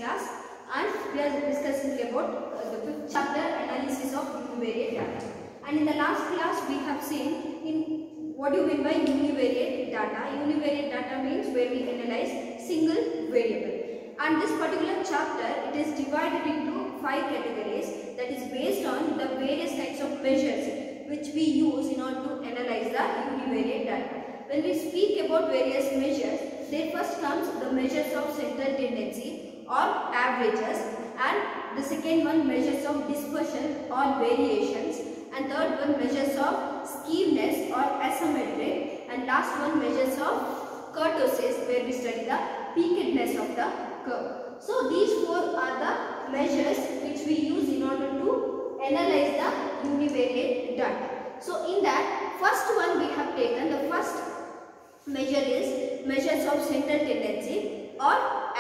class, and we are discussing about the fifth chapter, analysis of univariate data. And in the last class we have seen in what do you mean by univariate data. Univariate data means where we analyze single variable, and this particular chapter it is divided into 5 categories, that is based on the various types of measures which we use in order to analyze the univariate data. When we speak about various measures, there first comes the measures of central tendency or averages, and the second one measures of dispersion or variations, and third one measures of skewness or asymmetry, and last one measures of kurtosis, where we study the peakedness of the curve. So these 4 are the measures which we use in order to analyze the univariate data. So in that first one we have taken, the first measure is measures of central tendency or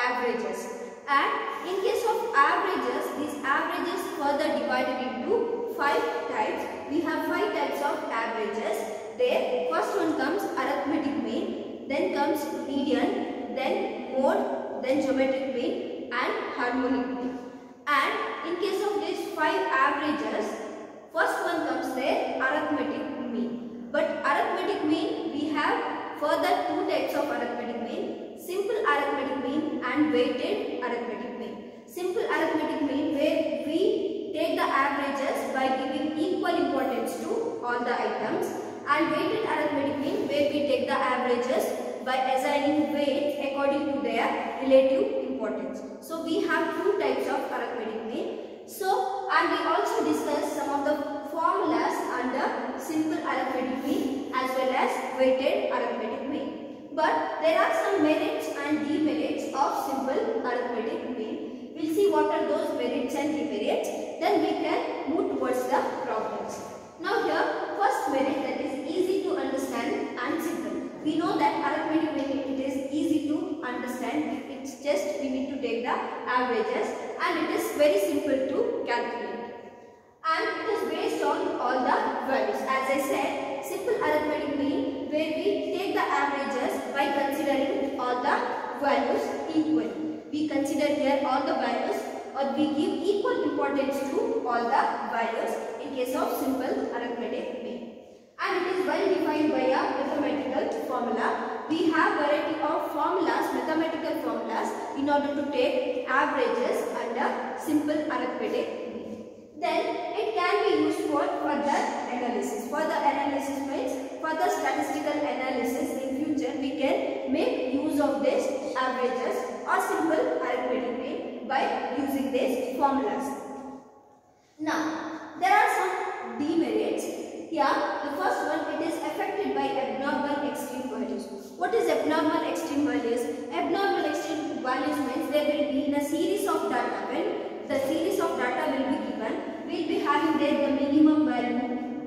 averages. And in case of averages, these averages further divided into 5 types. We have 5 types of averages. There first one comes arithmetic mean, then comes median, then mode, then geometric mean and harmonic mean. And in case of these 5 averages, first one comes there arithmetic mean. But arithmetic mean we have further 2 types of arithmetic mean, simple arithmetic mean and weighted arithmetic mean. Simple arithmetic mean where we take the averages by giving equal importance to all the items, and weighted arithmetic mean where we take the averages by assigning weights according to their relative importance. So we have 2 types of arithmetic mean. So, and we also discussed some of the formulas under simple arithmetic mean as well as weighted arithmetic mean. But there are some merits and demerits of simple arithmetic mean. We'll see what are those merits and demerits. Then we can move towards the problems. Now here, first merit, that is easy to understand and simple. We know that arithmetic mean it is easy to understand. It's just we need to take the averages, and it is very simple to calculate. And it is based on all the values. As I said, simple arithmetic mean where we take the averages by considering all the values equally. We consider here all the values, or we give equal importance to all the values in case of simple arithmetic mean. And it is well defined by a mathematical formula. We have variety of formulas, mathematical formulas, in order to take averages under simple arithmetic mean. Then it can be used for further analysis. Further analysis means further statistical analysis. In future we can make use of these averages or simple arithmetic mean by using these formulas. Now there are some demerits. Here the first one, it is affected by abnormal extreme values. What is abnormal extreme values? Abnormal extreme values means there will be in a series of data. When the series of data will be given, we will be having there the minimum value,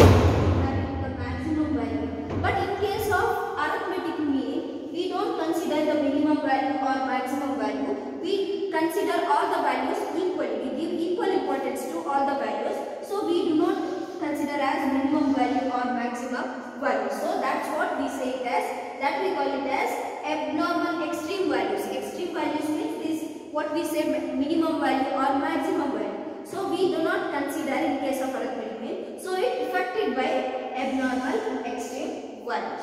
having the maximum value. But in case of arithmetic mean, we don't consider the minimum value or maximum value. We consider all the values equally. We give equal importance to all the values. So we do not consider as minimum value or maximum value. So that's what we say it as, that we call it as abnormal extreme values. Extreme values means this, what we say minimum value or maximum value. So we do not consider in case of arithmetic mean. So it is affected by abnormal extreme values.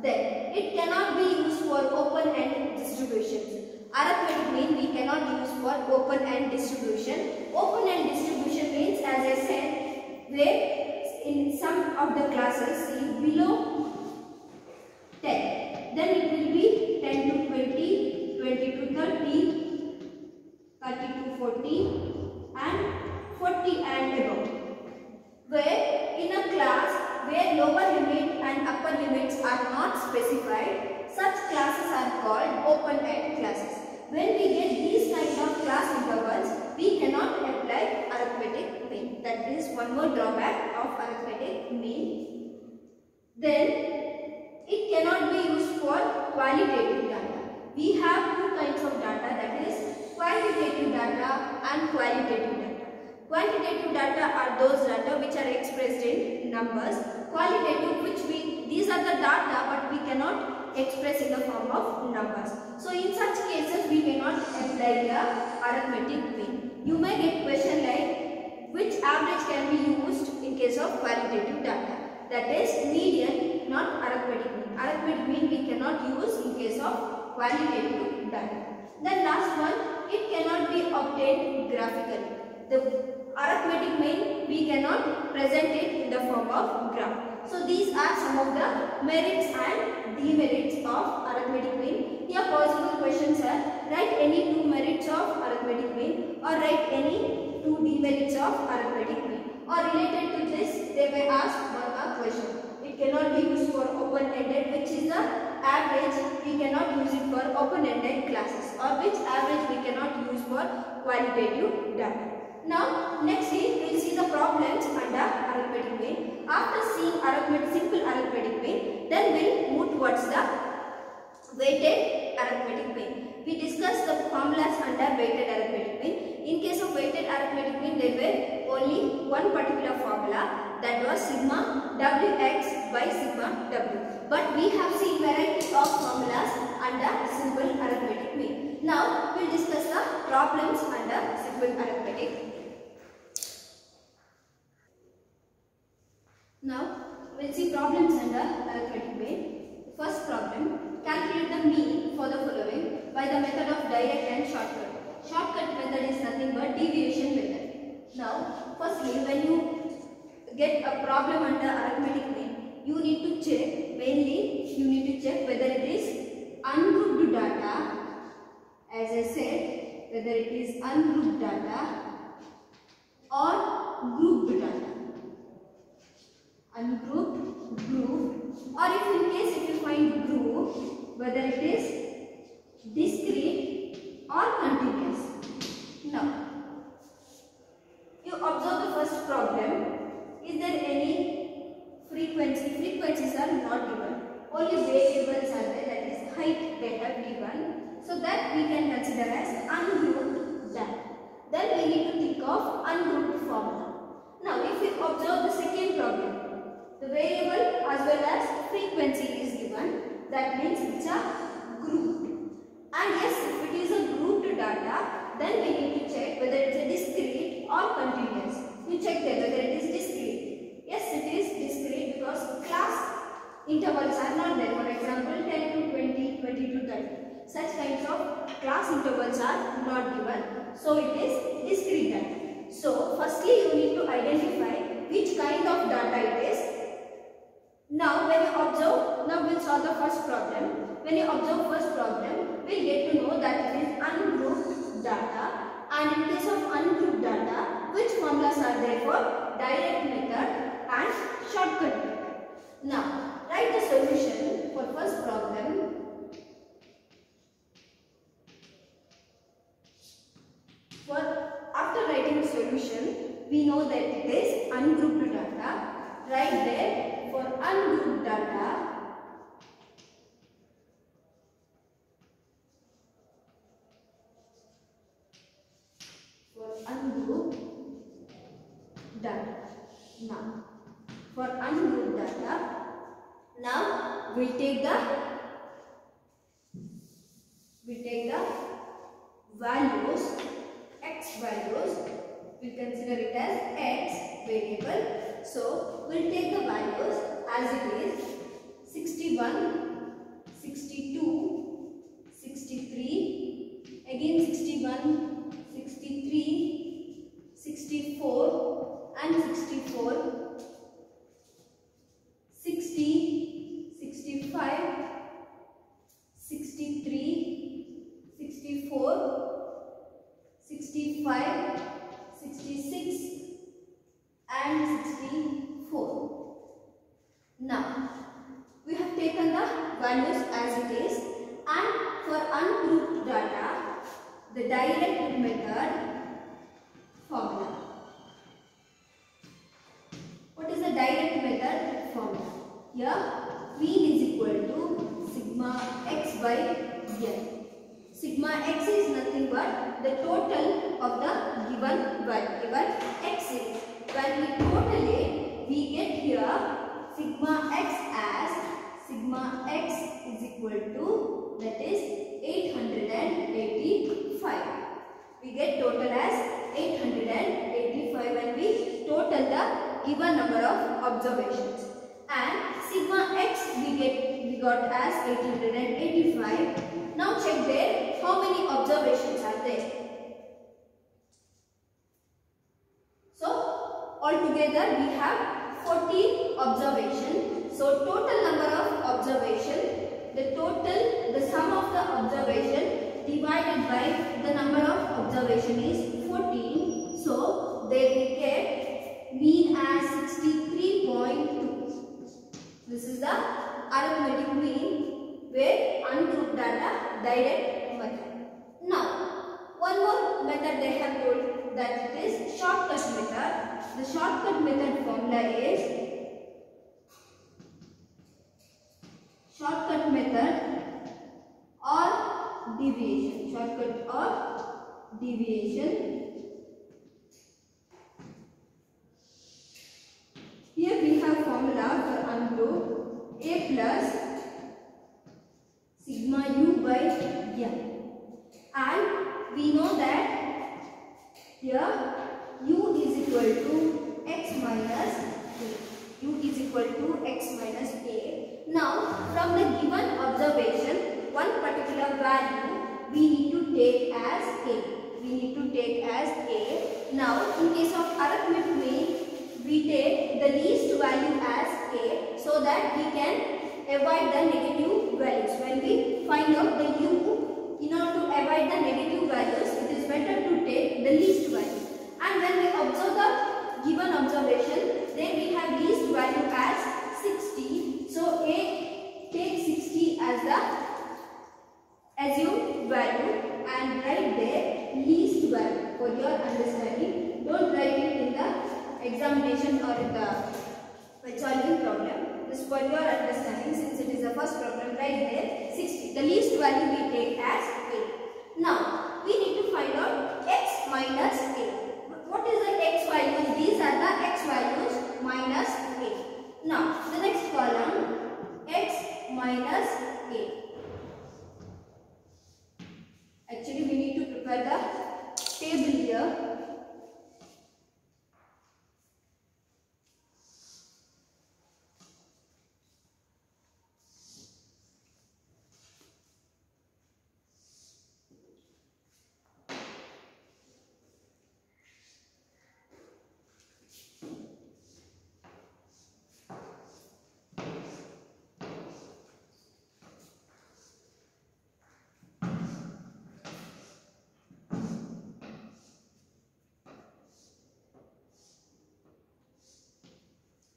Then it cannot be used for open-end distributions. Arithmetic mean we cannot use for open-end distribution. Open-end distribution means, as I said, where in some of the classes see below 10, then it will be 10 to 20, 20 to 30, 30 to 40 and 40 and above. Where in a class where lower limit and upper limits are not specified, such classes are called open-end classes. When we get these kind of class intervals, we cannot apply arithmetic mean. That is one more drawback of arithmetic mean. Then it cannot be used for qualitative data. We have 2 kinds of data, that is quantitative data and qualitative data. Quantitative data are those data which are expressed in numbers. Qualitative, these are the data but we cannot express in the form of numbers. So in such cases we cannot apply like a arithmetic mean. You may get question like which average can be used in case of qualitative data. That is median, not arithmetic mean. Arithmetic mean we cannot use in case of qualitative data. Then last one, it cannot be obtained graphically. The arithmetic mean we cannot present it in the form of graph. So these are some of the merits and demerits of arithmetic mean. Here possible questions are write any 2 merits of arithmetic mean or write any 2 demerits of arithmetic mean. Or related to this, they may ask one mark question. It cannot be used for open-ended, which is the average. We cannot use it for open-ended classes, or which average we cannot use for qualitative data. Now, nextly, we will see the problems under arithmetic mean. After seeing simple arithmetic mean, then we will move towards the weighted arithmetic mean. We discussed the formulas under weighted arithmetic mean. In case of weighted arithmetic mean, there were only one particular formula, that was sigma wx by sigma w. But we have seen variety of formulas under simple arithmetic mean. Now, we will discuss the problems under simple arithmetic. Now, we will see problems under arithmetic mean. The first problem, calculate the mean for the following by the method of direct and shortcut. Shortcut method is nothing but deviation method. Now, firstly, when you get a problem under arithmetic mean, you need to check, mainly you need to check whether it is ungrouped data, as I said, whether it is ungrouped data or grouped data. Ungrouped, grouped, or if you find group, whether it is discrete or continuous. Now, you observe the first problem. Is there any frequency? Frequencies are not given. Only variables are there, that is height data given. So that we can consider as ungrouped data. Then we need to think of ungrouped formula. Now, if you observe the second problem, the variable as well as frequency is given. That means it's a grouped. And yes, if it is a grouped data, then we need to check whether it's a discrete or continuous. You check there whether it is discrete. Yes, it is discrete because class intervals are not there. For example, 10 to 20, 20 to 30. Such kinds of class intervals are not given. So it is discrete data. So firstly, you need to identify which kind of data it is. Now, when you observe, now we will solve the first problem. When you observe first problem, we will get to know that it is ungrouped data. And in case of ungrouped data, which formulas are there for direct method and shortcut method. Now, write the solution for first problem. After writing the solution, we know that it is ungrouped data. Write there. For ungrouped data, now for ungrouped data, now we take the values, x values. We consider it as x variable. So, we will take the values as it is 61, 62, 63, again 61, 63, 64 and 64, 60, 65, 63, 64, 65, 66 and 64. Now, we have taken the values as it is, and for ungrouped data, the direct method formula. What is the direct method formula? Here, mean is equal to sigma x by n. Sigma x is nothing but the total of the given value. Given x is. When we total it, we get here sigma x as sigma x is equal to, that is 885. observations. And sigma x we got as 885. Now check there how many observations are there. So altogether we have 14 observations. So total number of observation, the sum of the observation divided by the number of observation is 14. So there we get mean as 63.2. This is the arithmetic mean where ungrouped data direct method. Now one more method they have told, that it is shortcut method. The shortcut method formula is shortcut method or deviation. Shortcut or deviation. Here we have formula for ungrouped a plus sigma u by n, and we know that here u is equal to x minus a. U is equal to x minus a. Now from the given observation, one particular value we need to take as a. Now in case of arithmetic mean, we take the least value as a, so that we can avoid the negative values. When we find out the u, in order to avoid the negative values, it is better to take the least value. And when we observe the given observation, then we have least value as 60. So a take 60 as the assumed value and write there least value for your understanding. Don't write it in the examination or in the solving problem. This for your understanding, since it is the first problem, write there 60. The least value we take as a. Now we need to find out x minus a. What is the x values? These are the x values minus a. Now the next column, x minus a. Actually we need to prepare the table here.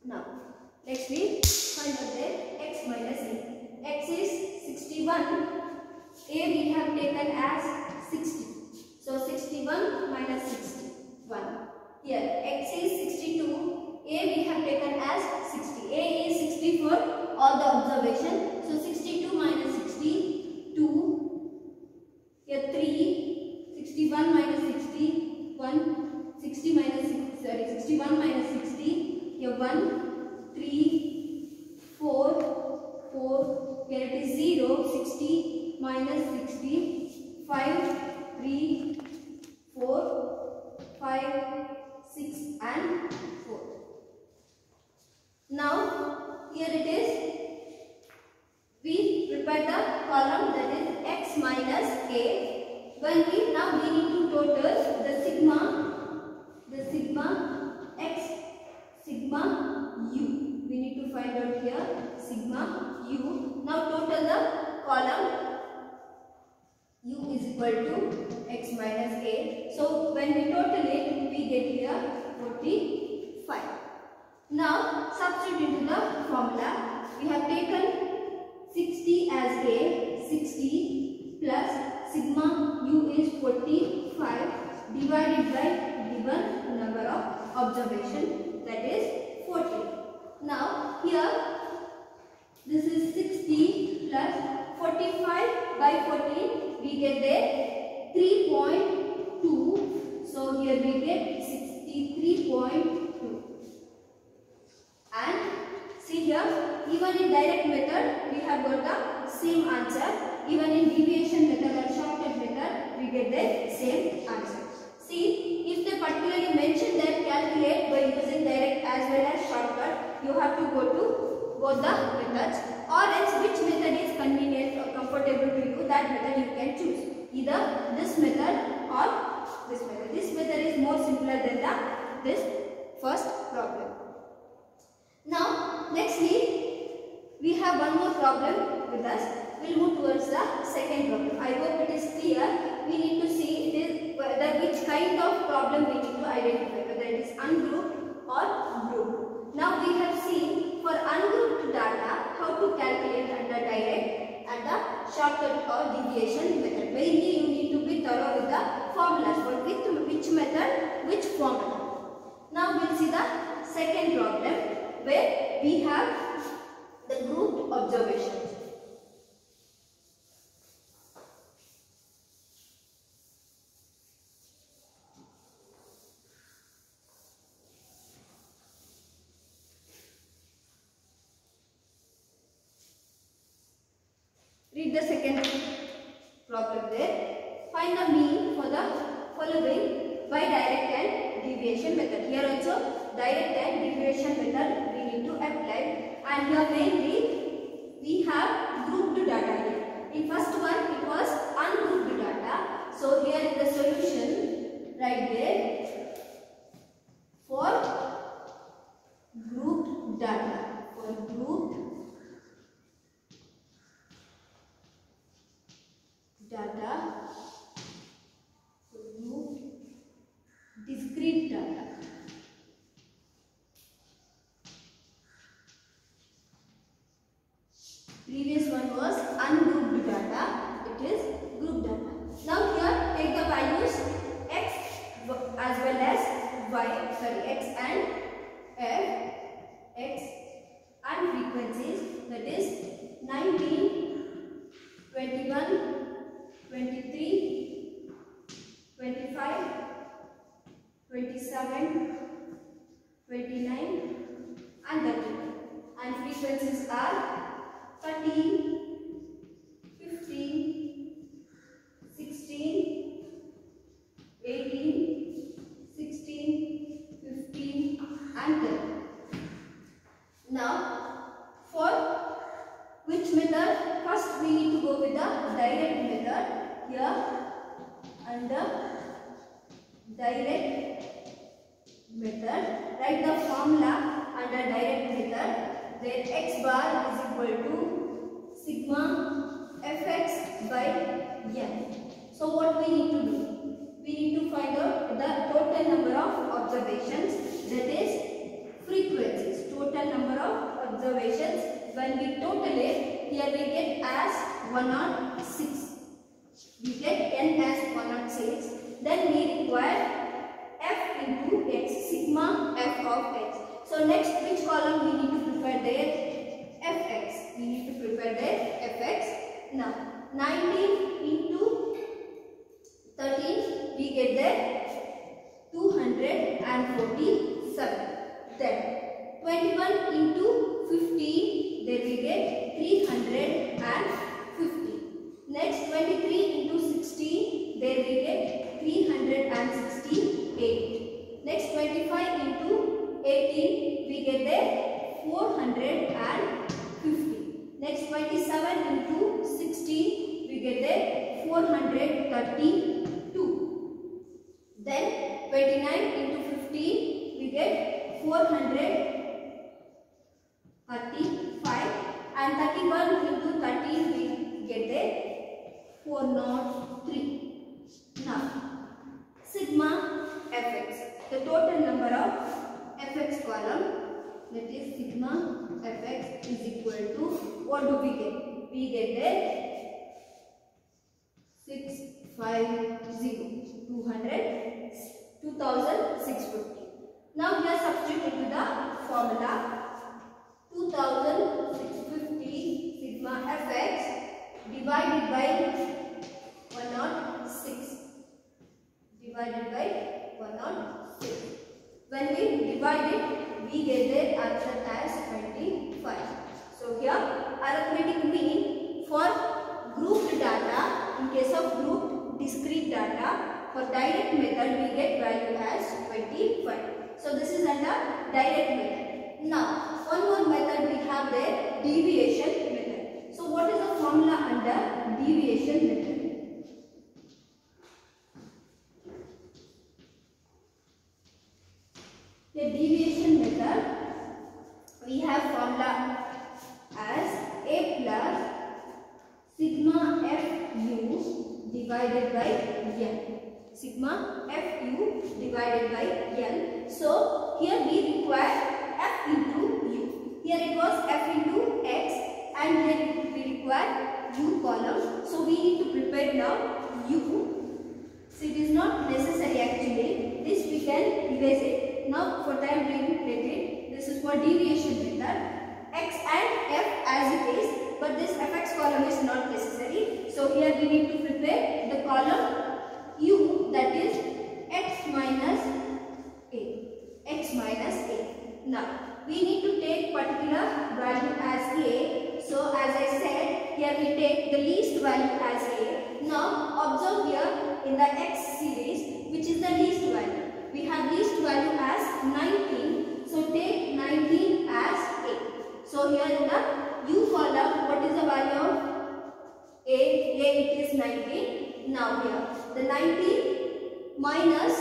Now, next we find out the x minus a. X is 61. A we have taken as 60. So 61 minus 61. Here x is 62. A we have taken as 60. A is 60 for all the observation. So 62 minus 60, 2. Here 3. 61 minus 60, 1. 60 minus 61 minus 60. Here 1, 3, 4, 4, here it is 0, 60 minus 60, 5, 3, 4, 5, 6 and 4. Now here it is, we prepare the column that is x minus a. When we need to total the sigma x, sigma u. We need to find out here sigma u. Now total the column u is equal to x minus a. So when we total it, we get here 45. Now substitute into the formula. We have taken 60 as a. 60 plus sigma u is 45 divided by given number of observation, that is 14. Now here this is 60 plus 45 by 14, we get there 3.2. So here we get 63.2. And see here, even in direct method we have got the same answer. Even in deviation method or shortcut method we get the same answer. See, if they particularly mention that calculate by using direct as well as shortcut, You have to go to both the methods, or else which method is convenient or comfortable to you, that method you can choose. Either this method or this method. This method is more simpler than this first problem. Now, nextly, we have one more problem with us. We'll move towards the second problem. I hope it is clear. We need to see whether which kind of problem we need to identify, whether it is ungrouped or grouped. Now, we have seen for ungrouped data how to calculate under direct and the shortcut or deviation method. Mainly, you need to be thorough with the formulas. For which method, which formula. Now, we'll see the second problem, where we have the grouped observations. Read the second problem there. Find the mean for the following by direct and deviation method. Here also direct and deviation method we need to apply, and here mainly we have grouped data here. In first one it was ungrouped data. So here is the solution right there for grouped data. For grouped data, for grouped discrete data. Previous one was ungrouped data, it is grouped data. Now here take the values x as well as y, x and f, x and frequencies, that is 19, 21, 23, 25, 27, 29 and 30, and frequencies are 13, 15, 16, 18, 16, 15 and 30. Now, for which method? First we need to go with the direct method. Here under direct method, write the formula under direct method, where x bar is equal to sigma fx by n. So what we need to do? We need to find out the total number of observations, that is frequencies. Total number of observations. When we total it, here we get as 106. We get n as 106. Then we require f into x, sigma f of x. So next, which column we need to prepare there? fx. We need to prepare there fx. Now 19 into 13, we get there 247. Then 21 into 15, there we get 350. Next 23 into 16, there we get 368. Next 25 into 18, we get there 450. Next 27 into 16, we get there 432. Then 29 into 15, we get 435, and 31 into 13 we get there 403. Now sigma fx, the total number of fx column, that is sigma fx is equal to, what do we get? We get there 2650. Now we are substituting the formula 2650 sigma fx divided by 106. Divided by 106. When we divide it, we get the answer as 25. So here arithmetic mean for grouped data, in case of grouped discrete data, for direct method we get value as 25. So this is under direct method. Now, one more method we have there, deviation method. So, what is the formula under deviation method? The deviation method, we have formula as a plus sigma fu divided by n. Sigma fu divided by n. So, here we require f into u. Here it was f into x and here we require u column. So, we need to prepare now u. So, it is not necessary actually. This we can erase it. Now, for time being, let it. This is for deviation method. X and f as it is, but this fx column is not necessary. So, here we need to prepare the column u, that is x minus a. X minus a. Now, we need to take particular value as a. So, as I said, here we take the least value as a. Now, observe here in the x series, which is the least value. We have least value as 19. So, take 19 as a. So, here in the u column, what is the value of a? It is 19. Now, here the 19 minus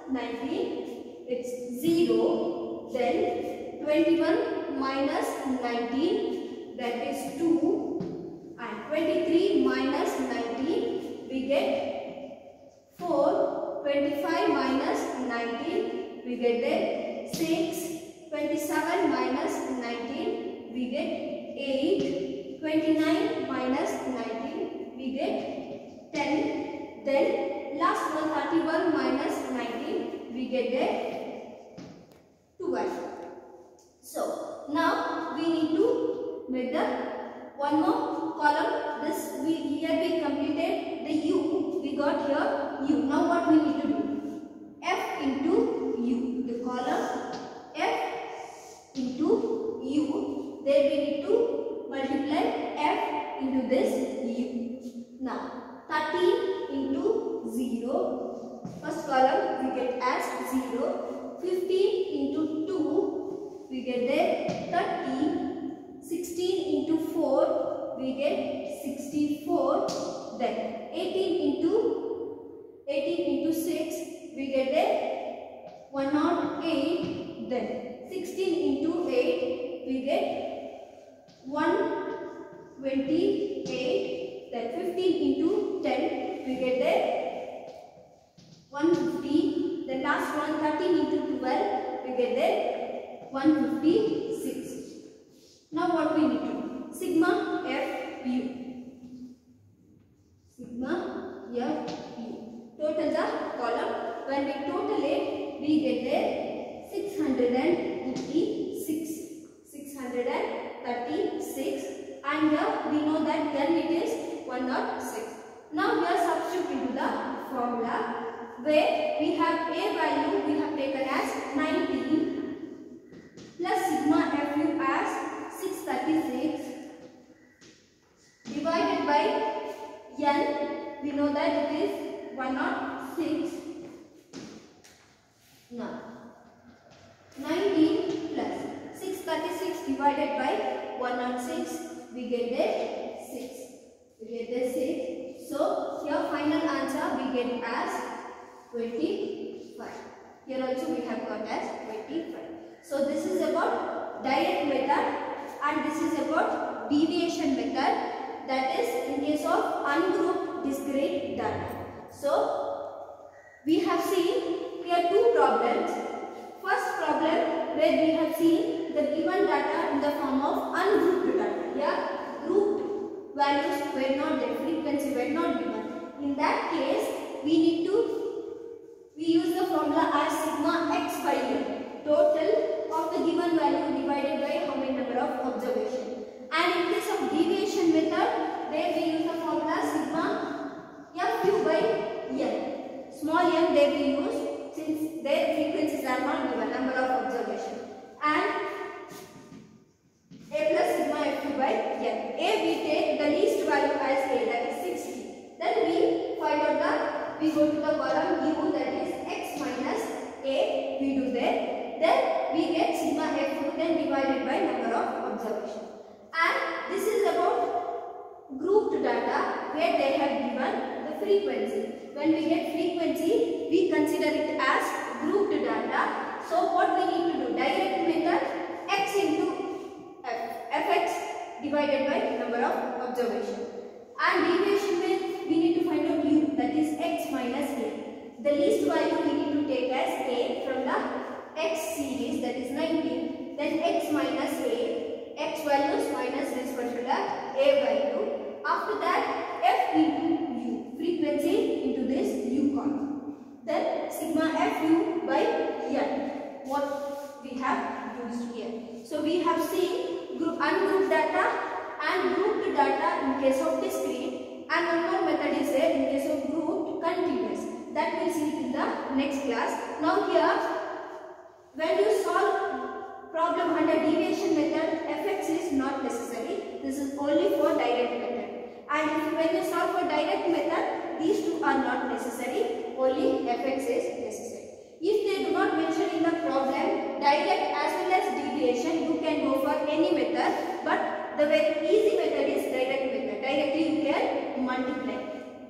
19, it's 0. Then 21 minus 19, that is 2. And 23 minus 19, we get 4. 25 minus 19, we get there 6. 27 minus 19, we get 8. 29 minus 19, we get 10. Then last one, 31 minus 19, we get there 12. So, now we need to make the one more column. This here we completed the u. We got here u. Now what we need to do? F into u. The column f into u. Then we need to multiply f into this u. Now 13 into 0. First column we get as 0. 15 into 2. We get there 30. 16 into 4. We get 64. Then 18 into 6, we get there 108. Then 16 into 8, we get 128. Then 15 into 10, we get there 150. The last one, 13 into 12, we get there 156. Now what we need to do? Sigma f u. Sigma f u. Total the column. When we total it, we get there 636. 636. And here we know that then it is 106. Now we are substituting into the formula where we have a value we have taken as 19 plus sigma fu as 636 divided by n. We know that it is 106. Now 19 plus 636 divided by 106, we get there 6. We get there 6. So here final answer we get as 25. Here also we have got as 25. So this is about direct method and this is about deviation method, that is in case of ungrouped discrete data. So we have seen here two problems. First problem where we have seen the given data in the form of ungrouped data. Here grouped values were not there, frequency were not given. In that case we use the formula as sigma x by n, total of the given value divided by how many number of observation. And in case of deviation method, there we use the formula sigma fu by n. Small n they we use since their frequencies are not given, number of observation. And a plus sigma fu by n. A we take the least value as a, that is 60. Then we find out we go to the column u, that is x minus a, we do there. Then we get sigma fu then divided by number of observations. And this is about grouped data where they have given the frequency. When we get frequency, we consider it as grouped data. So what we need to do? Direct method, x into fx divided by number of observations. And deviation means we need to find out u, that is x minus a. The least value we need to take as a from the x series, that is 19. Then x minus a, x values minus this particular a value. After that, f into u, frequency into this u column. Then sigma fu by n, what we have used here. So we have seen ungrouped data and grouped data in case of discrete, and one more method is there in case of grouped continuous. That we'll see it in the next class. Now here, when you solve problem under deviation method, fx is not necessary. This is only for direct method. And when you solve for direct method, these two are not necessary. Only fx is necessary. If they do not mention in the problem direct as well as deviation, you can go for any method. But the very easy method is direct method. Directly you can multiply.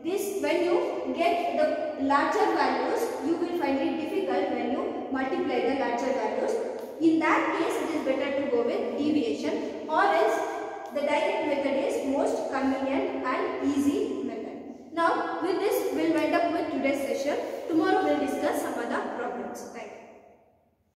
This, when you get the larger values, you will find it difficult when you multiply the larger values. In that case, it is better to